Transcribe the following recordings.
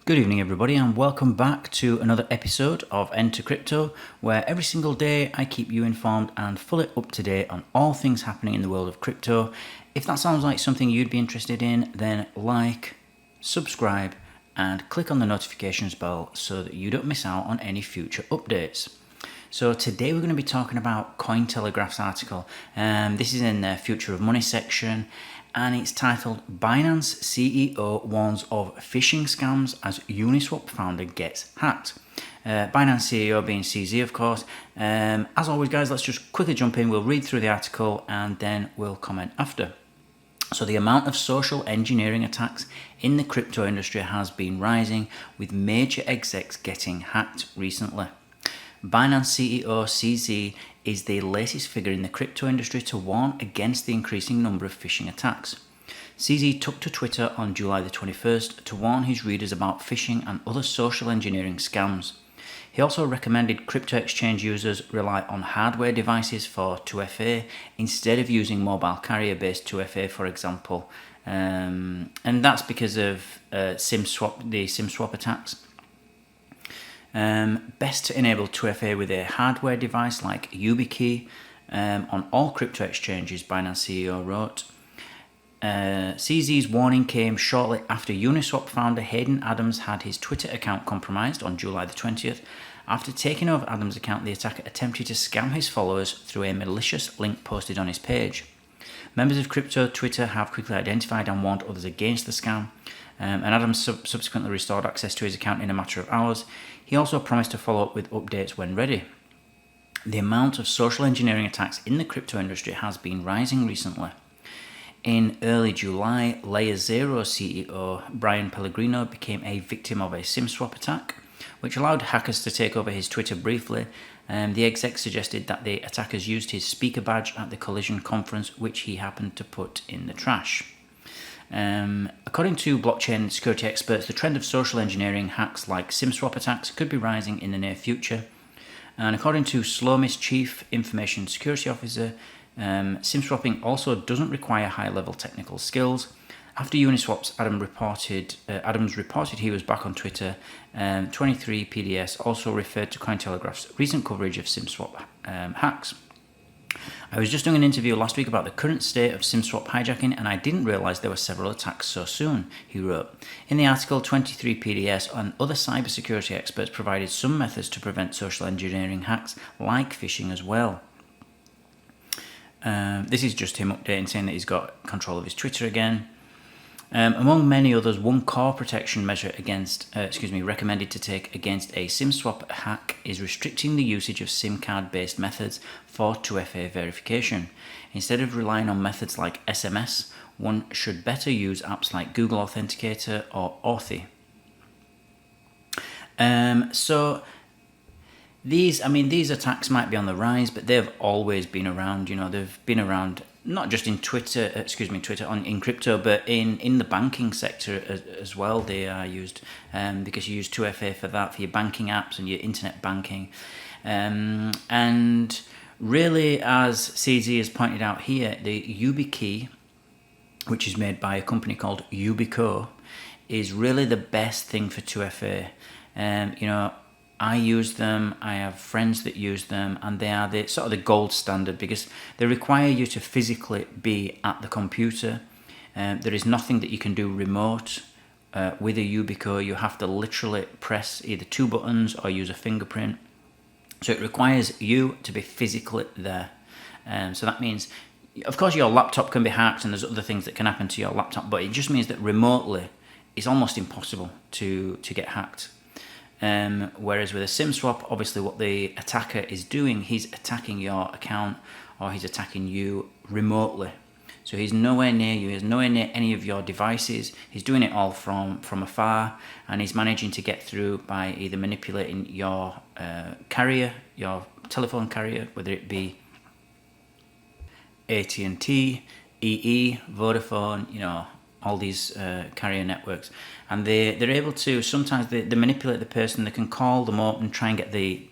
Good evening everybody and welcome back to another episode of Enter Crypto, where every single day I keep you informed and fully up to date on all things happening in the world of crypto. If that sounds like something you'd be interested in, then like, subscribe and click on the notifications bell so that you don't miss out on any future updates. So today we're going to be talking about Cointelegraph's article. This is in the Future of Money section, and it's titled Binance CEO Warns of Phishing Scams as Uniswap Founder Gets Hacked. Binance CEO being CZ, of course. As always, guys, let's just quickly jump in. We'll read through the article and then we'll comment after. So the amount of social engineering attacks in the crypto industry has been rising, with major execs getting hacked recently. Binance CEO CZ is the latest figure in the crypto industry to warn against the increasing number of phishing attacks. CZ took to Twitter on July the 21st to warn his readers about phishing and other social engineering scams. He also recommended crypto exchange users rely on hardware devices for 2FA instead of using mobile carrier-based 2FA, for example. And that's because of the SIM swap attacks. Best to enable 2FA with a hardware device like YubiKey on all crypto exchanges, Binance CEO wrote. CZ's warning came shortly after Uniswap founder Hayden Adams had his Twitter account compromised on July the 20th. After taking over Adams' account, the attacker attempted to scam his followers through a malicious link posted on his page. Members of crypto Twitter have quickly identified and warned others against the scam, and Adams subsequently restored access to his account in a matter of hours. He also promised to follow up with updates when ready. The amount of social engineering attacks in the crypto industry has been rising recently. In early July, Layer Zero CEO Brian Pellegrino became a victim of a SIM swap attack, which allowed hackers to take over his Twitter briefly. The exec suggested that the attackers used his speaker badge at the Collision conference, which he happened to put in the trash. According to blockchain security experts, the trend of social engineering hacks like SIM swap attacks could be rising in the near future. And according to Slomis Chief Information Security Officer, SIM swapping also doesn't require high-level technical skills. After Uniswap's Adams reported he was back on Twitter, 23PDS also referred to Cointelegraph's recent coverage of SIM swap hacks. I was just doing an interview last week about the current state of SIM swap hijacking, and I didn't realise there were several attacks so soon, he wrote. In the article, 23PDS and other cybersecurity experts provided some methods to prevent social engineering hacks, like phishing as well. This is just him updating, saying that he's got control of his Twitter again. Among many others, one core protection measure recommended to take against a SIM swap hack is restricting the usage of SIM card-based methods for 2FA verification. Instead of relying on methods like SMS, one should better use apps like Google Authenticator or Authy. So these attacks might be on the rise, but they've always been around. They've been around not just in in crypto, but in the banking sector as well. They are used because you use 2FA for that, for your banking apps and your internet banking. And really, as CZ has pointed out here, the YubiKey, which is made by a company called Yubico, is really the best thing for 2FA. I use them, I have friends that use them, and they are the sort of the gold standard because they require you to physically be at the computer. There is nothing that you can do remote with a Yubico. You have to literally press either two buttons or use a fingerprint. So it requires you to be physically there. So that means, of course, your laptop can be hacked and there's other things that can happen to your laptop, but it just means that remotely it's almost impossible to get hacked. Whereas with a SIM swap, obviously what the attacker is doing, he's attacking your account or he's attacking you remotely. So he's nowhere near you, he's nowhere near any of your devices. He's doing it all from afar, and he's managing to get through by either manipulating your carrier, your telephone carrier, whether it be AT&T, EE, Vodafone, all these carrier networks, and they're able to, sometimes they manipulate the person. They can call them up and try and get the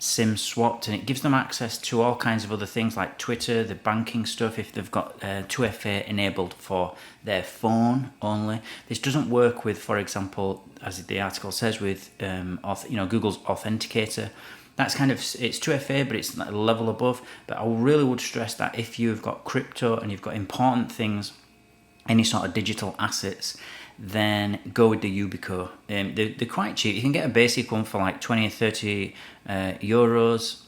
SIM swapped, and it gives them access to all kinds of other things like Twitter, the banking stuff, if they've got 2FA enabled for their phone only. This doesn't work with, for example, as the article says, with Google's Authenticator. That's kind of, it's 2FA, but it's a level above. But I really would stress that if you've got crypto and you've got important things, any sort of digital assets, then go with the Yubico. They're quite cheap. You can get a basic one for like 20 or 30 euros,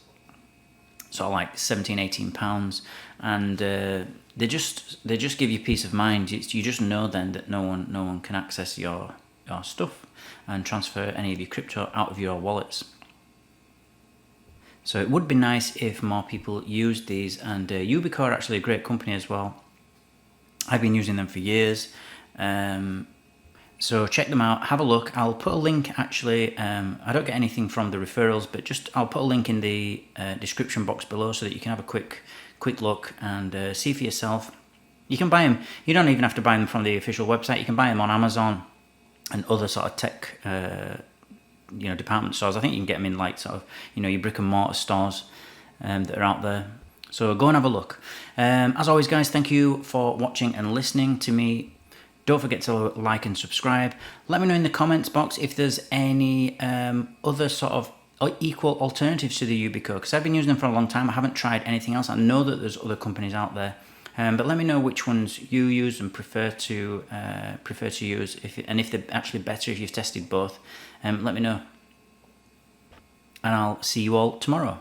sort of like £17-18, and they just give you peace of mind. You just know then that no one can access your stuff and transfer any of your crypto out of your wallets. So it would be nice if more people used these, and Yubico are actually a great company as well. I've been using them for years. So check them out, have a look. I'll put a link actually. I don't get anything from the referrals, but I'll put a link in the description box below so that you can have a quick look and see for yourself. You can buy them. You don't even have to buy them from the official website. You can buy them on Amazon and other sort of tech department stores. I think you can get them in like sort of your brick and mortar stores that are out there. So go and have a look. As always, guys, thank you for watching and listening to me. Don't forget to like and subscribe. Let me know in the comments box if there's any other sort of equal alternatives to the Yubico, because I've been using them for a long time. I haven't tried anything else. I know that there's other companies out there, but let me know which ones you use and prefer to use, and if they're actually better if you've tested both. Let me know, and I'll see you all tomorrow.